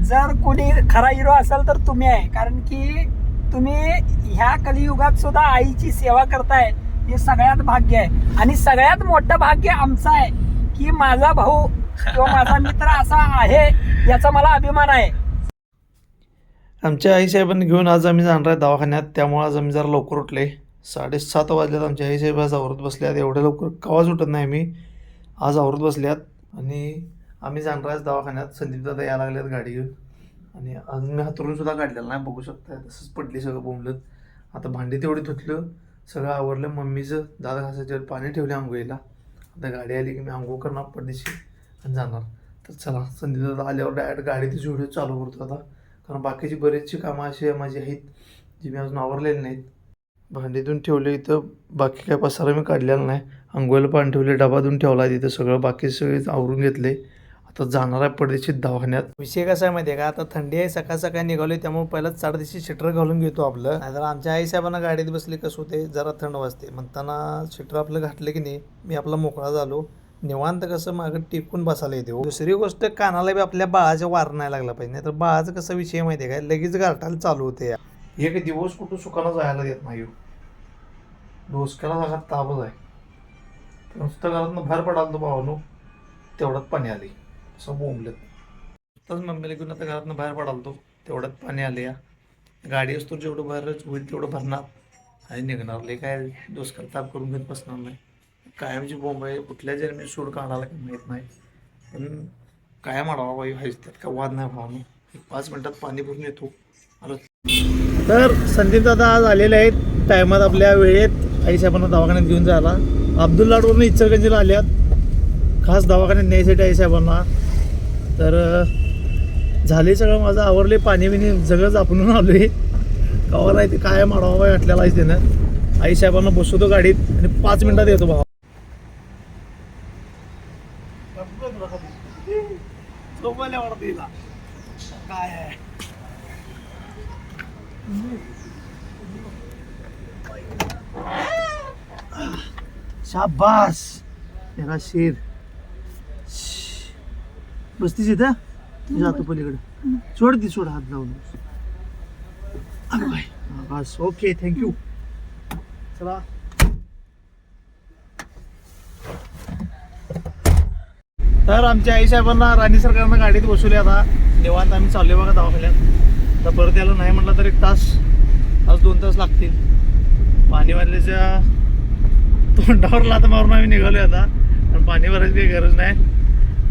जर कोणी खरा हिरो असाल तर तुम्ही आहे, कारण की तुम्ही ह्या कलियुगात सुद्धा आईची सेवा करताय, हे सगळ्यात भाग्य आहे. आणि सगळ्यात मोठं भाग्य आमचं आहे की माझा भाऊ किंवा माझा मित्र असा आहे, याचा मला अभिमान आहे. आमच्या आईसाहेबांनी घेऊन आज आम्ही जाणार आहे दवाखान्यात, त्यामुळे आज आम्ही जरा लवकर उठले. 7:30 वाजल्यात. आमच्या आईसाहेब आज आवरत बसल्यात. एवढ्या लवकर कवाच उठत नाही मी, आज आवरत बसल्यात. आणि आम्ही जाणार आहे दवाखान्यात. संदीप दादा यायला लागल्यात गाडी घेऊन. आणि अजून मी हातरून सुद्धा काढलेलं नाही, बघू शकता. तसंच पडली सगळं बोंबलत. आता भांडी तेवढी धुतलं, सगळं आवरलं. मम्मीचं दादा घासायच्यावर पाणी ठेवले आंघोळीला. आता गाडी आली की मी आंघोळ करणार पडदेशी आणि जाणार. तर चला, संदीप दादा आल्यावर डायरेक्ट गाडीतच व्हिडिओ चालू करतो आता, कारण बाकीची बरेचशी कामं अशी माझी आहेत जी मी अजून आवरलेली नाहीत. भांडीतून ठेवले इथं, बाकी काय पसारा मी काढलेला नाही. अंघोळीला पाणी ठेवले, डबा धुवून ठेवला तिथं, सगळं बाकी सगळे आवरून घेतले. आता जाणार आहे परदेशीत दवाखान्यात. विषय कसा आहे माहिती आहे का, आता थंडी आहे, सकाळ सकाळी निघालोय, त्यामुळे पहिलाच 4:30 शटर घालून घेतो आपलं. नाहीतर आमच्या आईसाहेबांना गाडीत बसले कसं होते, जरा थंड वाजते म्हणताना शटर आपलं घातलं की नाही, मी आपला मोकळा झालो. निवांत कसं मागं टिकून बसायला येते. दुसरी गोष्ट, कानाला बी आपल्या बाळाच्या वार नाही लागला पाहिजे, नाही तर बाळाचा कसा विषय माहिती आहे काय, लगेच गारठायला चालू होते. एक दिवस कुठं सुखानं जायला देत नाही. डोसक्याला सगळ्यात तापच आहे. नुसतं घरातनं बाहेर पडाल तो भावानो, तेवढ्यात पाणी आली, असं बोंबलं. नुसतंच मम्मीला घेऊन आता घरातनं बाहेर पडाल तो, तेवढ्यात पाणी आले. या गाडी असतो जेवढं बाहेरच होईल तेवढं भरणार आणि निघणार. लय काय डोसक्याला ताप करून घेत बसणार नाही. कायमची बोंब आहे, कुठल्या जन्मी सूड काढायला काही माहीत नाही, पण काय माडावा बाई व्हायचं, त्यात काय वाद नाही भावानो. 5 मिनिटात पाणी भरून येतो. तर संदीप दादा आज आलेले आहेत टायमात, आपल्या वेळेत आईसाहेबांना दवाखान्यात घेऊन जायला. अब्दुल्लाडवरून इचलकरंजीला आल्यात खास दवाखान्यात न्यायसाठी आईसाहेबांना. तर झाले सगळं माझं आवरले, पाणी बिणी सगळंच आपण आलोय. कवर आहे ते काय माडावा बाई वाटलेला आहे त्यानं. आईसाहेबांना बसवतो गाडीत आणि 5 मिनिटात येतो भावा. काय आहे शाबास, एका शेर. बसतीस इथं, जातो पलीकडे. सोड ती, सोड, हात लावून. अगं बाय, बस, ओके, थँक्यू. चला. तर आमच्या आईसाहेबांना राणी सरकारनं गाडीत बसवली. आता निवांत आम्ही चाललोय बघा दवाखान्यात. तर परत यायला नाही म्हटलं तर 1 तास, आज 2 तास लागतील. पाणीवाल्याच्या तोंडावर लात मारून आम्ही निघालोय आता, पण पाणी भरायची काही गरज नाही.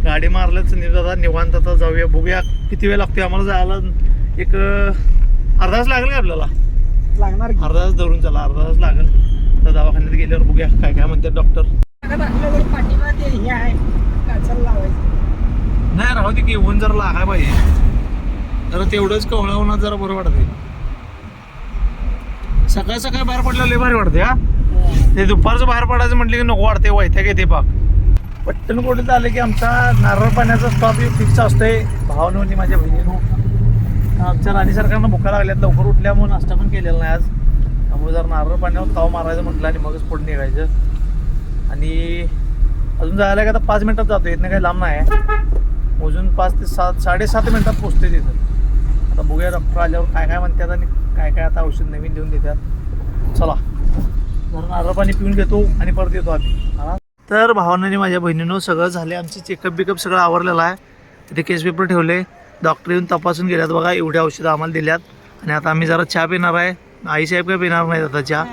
गाडी मारल्याच संदीप दादा, निवांत आता जाऊया. बघूया किती वेळ लागतोय आम्हाला जायला. एक अर्धा तास लागेल का आपल्याला? लागणार अर्धा तास धरून चला, अर्धा तास लागेल. तर दवाखान्यात गेल्यावर बघूया काय काय म्हणतात डॉक्टर. पाठीमध्ये हे आहे, काचाला लावायचं नाही, राहू दे की, ऊन जरा लागाय पाहिजे. जरा तेवढंच कवळा उन्हात जरा बरं वाटते. सकाळ सकाळी बाहेर पडलं लय भारी वाटते. हा, ते दुपारचं बाहेर पडायचं म्हटलं की नको वाटते, वैताग येते पाक. पट्टण कोटीत आले की आमचा नारळ पाण्याचा स्टॉप फिक्स असतोय. भावानोनी, माझ्या बहिणीनो, आमच्या राणी सरकारनं भुका लागल्यात, लवकर उठल्यामुळे नाश्ता पण केलेला नाही आज. त्यामुळे जर नारळ पाण्यावर ताव मारायचं म्हटलं आणि मगच पुढे निघायचं. आणि अजून जायला का आता 5 मिनिटात जातो, इथनं काही लांब नाही आहे. मोजून 5 ते 7, 7.5 मिनिटात पोचते तिथं. आता बघूया डॉक्टर आल्यावर काय काय म्हणतात आणि काय काय आता औषध नवीन देऊन देतात. चला, जरा नारळ पाणी पिऊन घेतो आणि परत येतो आम्ही. तर भावनाने, माझ्या बहिणीनं, सगळं झाले. आमची चेकअप बिकअप सगळं आवरलेलं आहे. तिथे केस पेपर ठेवले, डॉक्टर येऊन तपासून गेल्यात बघा. एवढे औषधं आम्हाला दिल्यात. आणि आता आम्ही जरा चहा पिणार आहे. आईसाहेब काय पिणार नाहीत आता चहा,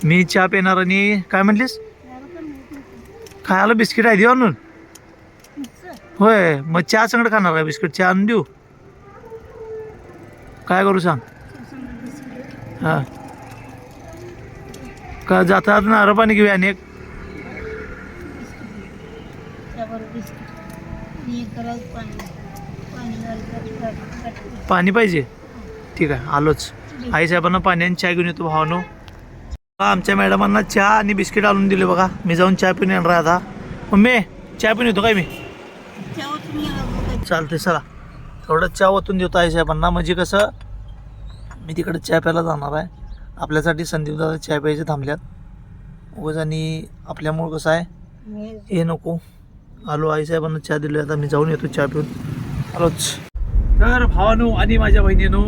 मी चहा पिणार. आणि काय म्हटलीस, खायला बिस्किट आहे देऊ आणून? होय, मग चहा संगड खाणार आहे बिस्किट. चहा आणून देऊ? काय करू सांग? हां, का जातात नारळ पाणी घेऊया अनेक. पाणी पाहिजे? ठीक आहे, आलोच. आईसाहेबांना पाण्याने चहा घेऊन येतो भावानो. आमच्या मॅडमांना चहा आणि बिस्किट आणून दिले बघा. मी जाऊन चहा पिऊन येणार आहे आता. मम्मी, चहा पिऊन येतो काय मी? चालते, चला. थोडं चहा ओतून देतो आईसाहेबांना, म्हणजे कसं मी तिकडे चहा प्यायला जाणार आहे. आपल्यासाठी संदीप दादा चहा प्यायचे थांबल्यात उगाच, आणि आपल्यामुळं कसं आहे हे नको. आलो, आईसाहेबांना चहा दिलो. आता मी जाऊन येतो चहा पिऊन, आलोच. तर भावानो आणि माझ्या बहिणीनो,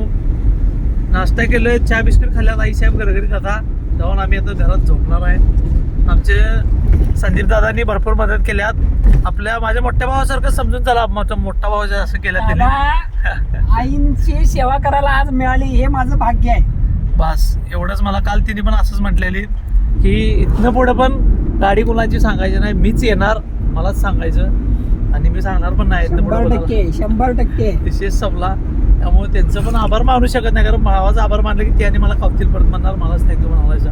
नाश्ता केलं, चहा बिस्किट खाल्ल्यात, आईसाहेब घरघरीत आता जाऊन आम्ही आता घरात झोपणार आहे. आमचे संदीप दादांनी भरपूर मदत केल्यात. आपल्या माझ्या मोठ्या भावासारखं समजून चला, मोठा भाऊ असं केलं त्याने. मला आईंची सेवा करायला आज मिळाली, हे माझं भाग्य आहे. बस एवढंच. मला काल तिने पण असंच म्हटलेली की इथनं पुढे पण गाडी कोणाची सांगायची नाही, मीच येणार, मलाच सांगायचं आणि मी सांगणार पण नाही. 100% विशेष संपला. त्यामुळे त्यांचं पण आभार मानू शकत नाही, कारण भावाचा आभार मानलं की त्याने मला खावतील, परत म्हणणार मलाच थँक्यू म्हणायचं.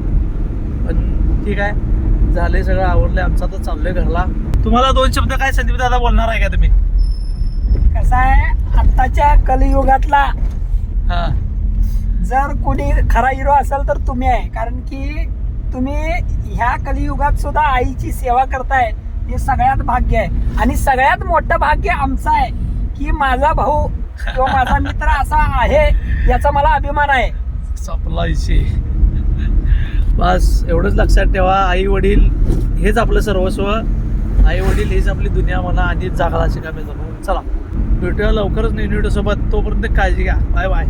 पण ठीक आहे, झाले सगळं आवडलंय आमचं, आता चाललोय घरला. तुम्हाला 2 शब्द काय संदीप दादा बोलणार आहे का तुम्ही? कसं आहे, आत्ताच्या कलियुगातला हा, जर कोणी खरा हिरो असेल तर तुम्ही आहे. कारण की तुम्ही ह्या कलियुगात सुद्धा आईची सेवा करताय, हे सगळ्यात भाग्य आहे. आणि सगळ्यात मोठं भाग्य आमचं आहे की माझा भाऊ किंवा माझा मित्र असा आहे, याचा मला अभिमान आहे. सप्लायची. बस एवढंच लक्षात ठेवा, आई वडील हेच आपलं सर्वस्व, आई वडील हेच आपली दुनिया म्हणा, आणि जागाला शिकायला. चला भेटूया लवकरच नवीन व्हिडिओ सोबत. तोपर्यंत काळजी घ्या. Bye bye.